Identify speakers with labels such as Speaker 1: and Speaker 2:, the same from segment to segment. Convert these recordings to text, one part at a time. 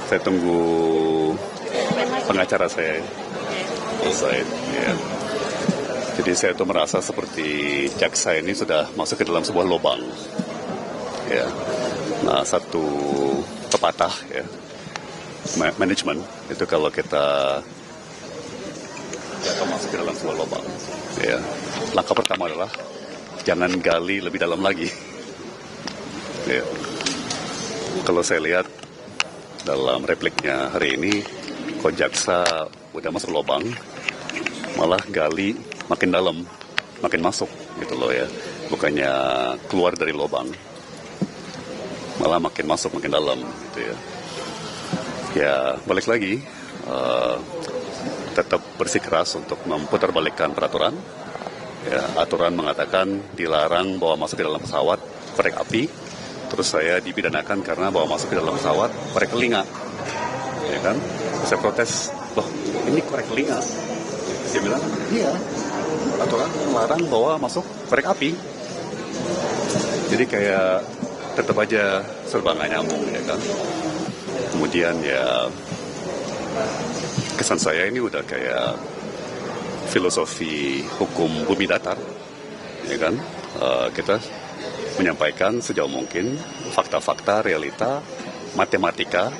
Speaker 1: Saya tunggu pengacara saya selesai. Ya. Jadi saya tuh merasa seperti jaksa ini sudah masuk ke dalam sebuah lubang. Ya. Nah, satu pepatah ya, manajemen itu kalau kita jatuh masuk ke dalam sebuah lubang, ya, langkah pertama adalah jangan gali lebih dalam lagi. Ya. Kalau saya lihat dalam repliknya hari ini, kok jaksa udah masuk lubang, malah gali makin dalam, makin masuk gitu loh ya. Bukannya keluar dari lubang, malah makin masuk, makin dalam gitu ya. Ya, balik lagi, tetap bersikeras untuk memutarbalikkan peraturan. Ya, aturan mengatakan dilarang bawa masuk ke dalam pesawat korek api. Terus saya dipidanakan karena bawa masuk ke dalam pesawat korek telinga. Ya kan? Saya protes, loh ini korek telinga. Dia bilang, iya, aturan melarang bawa masuk korek api. Jadi kayak tetap aja serba nggak nyambung, ya kan? Kemudian ya kesan saya ini udah kayak filosofi hukum bumi datar, ya kan? Kita menyampaikan sejauh mungkin fakta-fakta, realita, matematika,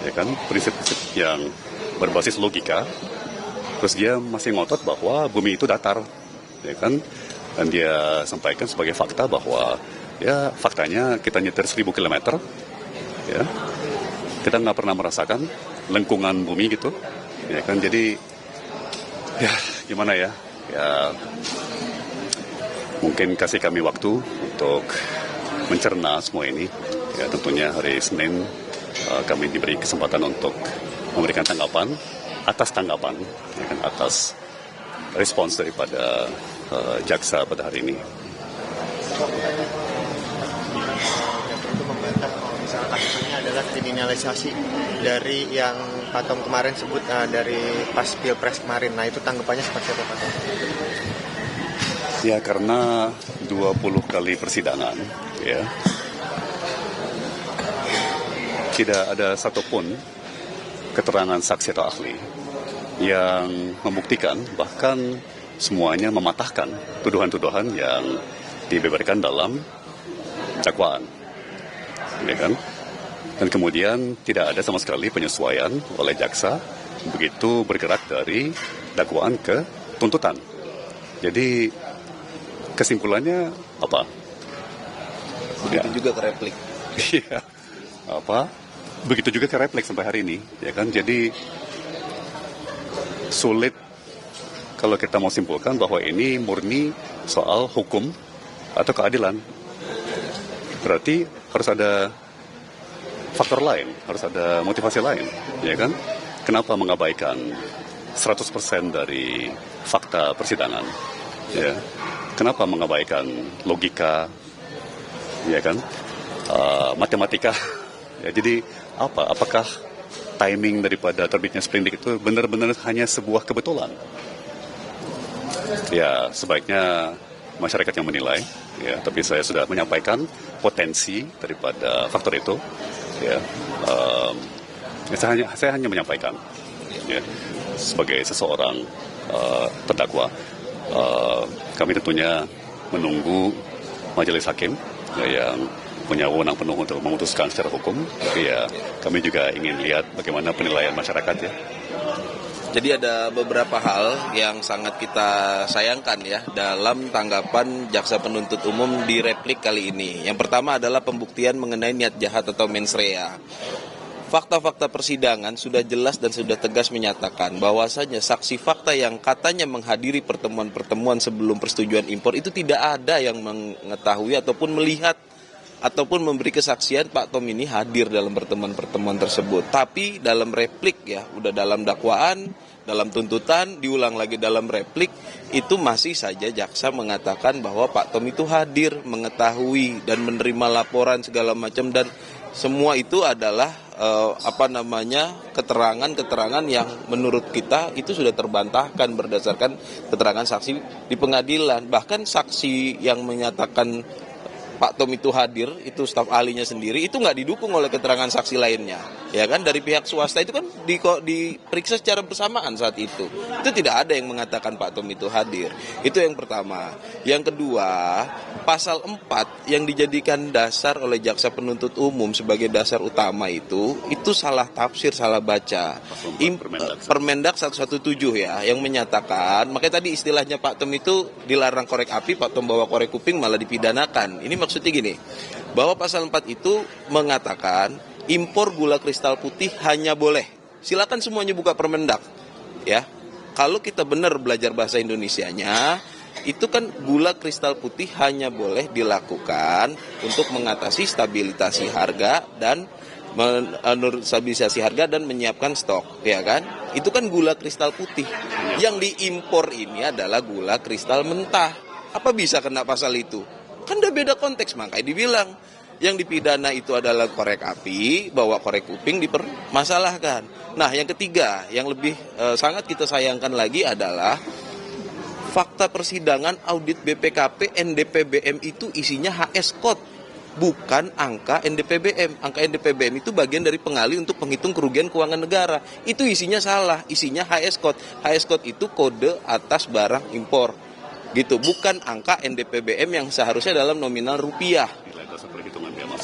Speaker 1: ya kan? Prinsip-prinsip yang berbasis logika. Terus dia masih ngotot bahwa bumi itu datar, ya kan? Dan dia sampaikan sebagai fakta bahwa ya faktanya kita nyetir 1000 km, ya. Kita nggak pernah merasakan lengkungan bumi gitu, ya kan? Jadi ya gimana ya, ya mungkin kasih kami waktu untuk mencerna semua ini. Ya tentunya hari Senin kami diberi kesempatan untuk memberikan tanggapan, ya kan, atas respons daripada jaksa pada hari ini.
Speaker 2: Kasusnya adalah kriminalisasi dari yang Pak Tom kemarin sebut dari pas Pilpres kemarin. Nah, itu tanggapannya seperti apa, Pak Tom?
Speaker 1: Ya, karena 20 kali persidangan, ya, tidak ada satupun keterangan saksi atau ahli yang membuktikan, bahkan semuanya mematahkan tuduhan-tuduhan yang dibeberkan dalam dakwaan, ya kan? Dan kemudian tidak ada sama sekali penyesuaian oleh jaksa begitu bergerak dari dakwaan ke tuntutan. Jadi kesimpulannya apa?
Speaker 3: Begitu juga ke replik.
Speaker 1: Iya. Apa? Begitu juga ke replik sampai hari ini, ya kan? Jadi sulit kalau kita mau simpulkan bahwa ini murni soal hukum atau keadilan. Berarti harus ada faktor lain, harus ada motivasi lain, ya kan? Kenapa mengabaikan 100% dari fakta persidangan? Ya. Kenapa mengabaikan logika, ya kan? Matematika. Ya, jadi apa? Apakah timing daripada terbitnya sprindik itu benar-benar hanya sebuah kebetulan? Ya, sebaiknya masyarakat yang menilai, ya. Tapi saya sudah menyampaikan potensi daripada faktor itu. Ya, saya hanya menyampaikan, ya, sebagai seseorang terdakwa. Kami tentunya menunggu majelis hakim, ya, yang punya wewenang penuh untuk memutuskan secara hukum. Tapi ya kami juga ingin lihat bagaimana penilaian masyarakat, ya.
Speaker 3: Jadi ada beberapa hal yang sangat kita sayangkan ya dalam tanggapan jaksa penuntut umum di replik kali ini. Yang pertama adalah pembuktian mengenai niat jahat atau mens rea. Fakta-fakta persidangan sudah jelas dan sudah tegas menyatakan bahwasanya saksi fakta yang katanya menghadiri pertemuan-pertemuan sebelum persetujuan impor itu tidak ada yang mengetahui ataupun melihat ataupun memberi kesaksian Pak Tom ini hadir dalam pertemuan-pertemuan tersebut. Tapi dalam replik ya, udah dalam dakwaan, dalam tuntutan, diulang lagi dalam replik, itu masih saja jaksa mengatakan bahwa Pak Tom itu hadir, mengetahui dan menerima laporan segala macam, dan semua itu adalah keterangan-keterangan yang menurut kita itu sudah terbantahkan berdasarkan keterangan saksi di pengadilan. Bahkan saksi yang menyatakan Pak Tom itu hadir, itu staf ahlinya sendiri, itu nggak didukung oleh keterangan saksi lainnya, ya kan? Dari pihak swasta itu kan diperiksa secara bersamaan saat itu tidak ada yang mengatakan Pak Tom itu hadir. Itu yang pertama. Yang kedua, pasal 4 yang dijadikan dasar oleh jaksa penuntut umum sebagai dasar utama itu salah tafsir, salah baca. Permendak 117 ya, yang menyatakan, makanya tadi istilahnya Pak Tom itu dilarang korek api, Pak Tom bawa korek kuping malah dipidanakan. Ini maksudnya gini, bahwa pasal 4 itu mengatakan impor gula kristal putih hanya boleh. Silakan semuanya buka Permendak, ya. Kalau kita benar belajar bahasa Indonesianya, itu kan gula kristal putih hanya boleh dilakukan untuk mengatasi stabilisasi harga dan stabilisasi harga dan menyiapkan stok, ya kan? Itu kan gula kristal putih. Yang diimpor ini adalah gula kristal mentah. Apa bisa kena pasal itu? Kan udah beda konteks, makanya dibilang yang dipidana itu adalah korek api, bawa korek kuping dipermasalahkan. Nah, yang ketiga, yang lebih sangat kita sayangkan lagi adalah fakta persidangan audit BPKP NDPBM itu isinya HS code, bukan angka NDPBM. Angka NDPBM itu bagian dari pengali untuk penghitung kerugian keuangan negara. Itu isinya salah, isinya HS code. HS code itu kode atas barang impor. Gitu, bukan angka NDPBM yang seharusnya dalam nominal rupiah.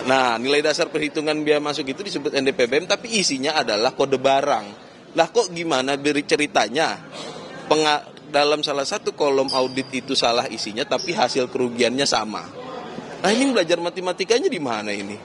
Speaker 3: Nah, nilai dasar perhitungan biaya masuk itu disebut NDPBM, tapi isinya adalah kode barang. Lah kok gimana ceritanya? Dalam salah satu kolom audit itu salah isinya, tapi hasil kerugiannya sama. Nah, ini belajar matematikanya di mana ini?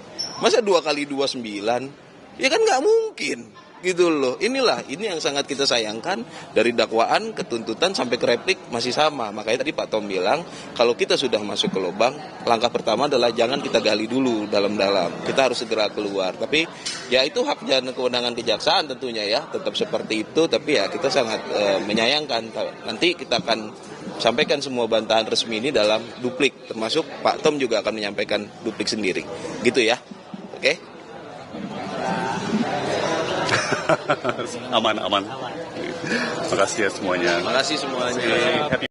Speaker 3: Masa 2 kali 2 9? Ya kan nggak mungkin. Gitu loh. Ini yang sangat kita sayangkan, dari dakwaan ke tuntutan sampai ke replik masih sama. Makanya tadi Pak Tom bilang, kalau kita sudah masuk ke lubang, langkah pertama adalah jangan kita gali dulu dalam-dalam. Kita harus segera keluar. Tapi ya itu hak dan kewenangan kejaksaan tentunya ya, tetap seperti itu. Tapi ya kita sangat menyayangkan. Nanti kita akan sampaikan semua bantahan resmi ini dalam duplik, termasuk Pak Tom juga akan menyampaikan duplik sendiri. Gitu ya. Oke?
Speaker 1: Aman. Terima kasih ya semuanya.
Speaker 3: Terima kasih semuanya.